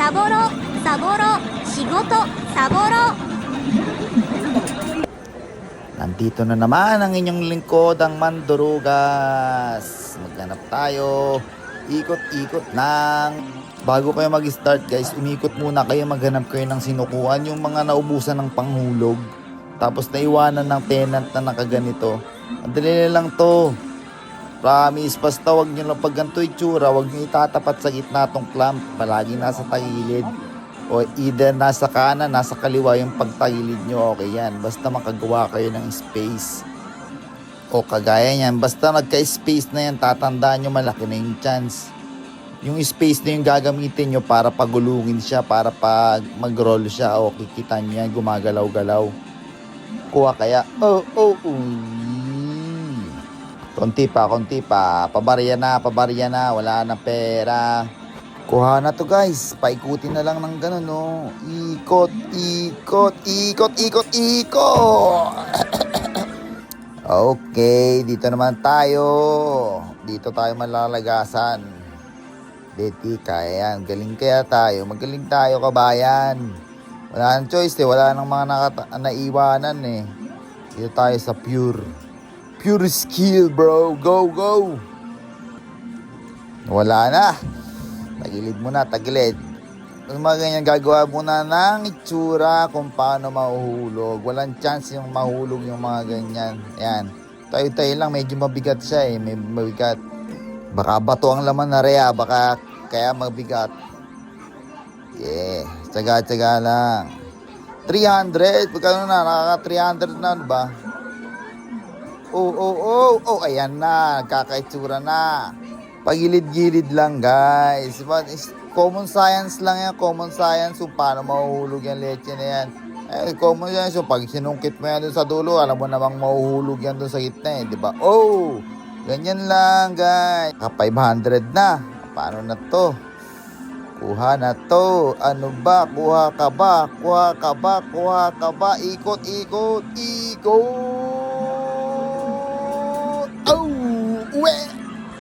サボろサボろ仕事サボろ。Nandito na naman ang inyong lingkod, ang Mandurugas. Maghanap tayo. Ikot-ikot lang. Bago kayo mag-start guys, umikot muna kayo, maghanap kayo ng sinukuhan. Yung mga naubusan ng panghulog. Tapos naiwanan ng tenant na nakaganito. Ang dali lang to. Promise, basta wag nyo lang pag ganito itsura, wag nyo itatapat sa gitna tong clamp. Palagi nasa tagilid. O either nasa kanan, nasa kaliwa yung pagtagilid nyo, okay yan. Basta makagawa kayo ng space. O kagaya yan, basta nagka-space na yan, tatandaan nyo malaki na yung chance. Yung space na yung gagamitin nyo para pagulungin siya, para pag mag-roll siya, o kikita nyo yan, gumagalaw-galaw. Kuha kaya, konti pa, pabarya na, wala na pera. Kuha na to guys, paikutin na lang ng ganun, no. Ikot. Okay, dito naman tayo. Dito tayo malalagasan. Deti, kaya yan. Galing kaya tayo. Magaling tayo, kabayan. Wala nang choice eh. Wala nang mga naiwanan eh. Dito tayo sa pure skill, bro. Go. Wala na. Tagilid muna, tagilid. Yung mga ganyan, gagawa muna ng itsura kung paano mahuhulog. Walang chance yung mahulog yung mga ganyan. Ayan. Tayo lang, medyo mabigat siya eh. May mabigat. Baka bato ang laman na rea, baka kaya mabigat. Yeah, tsaga lang. 300, pagkano na, nakaka 300 na, ba? Ayan na, nagkakaitsura na. Pagilid-gilid lang guys. But common science lang yan. Common science kung paano mahuhulog yung leche na yan. Common science. So pag sinungkit mo yan dun sa dulo, alam mo namang mahuhulog yan dun sa gitna eh. Diba? Ganyan lang guys. 500 na. Paano na to? Kuha na to. Ano ba? Kuha ka ba? Ikot. Uwe!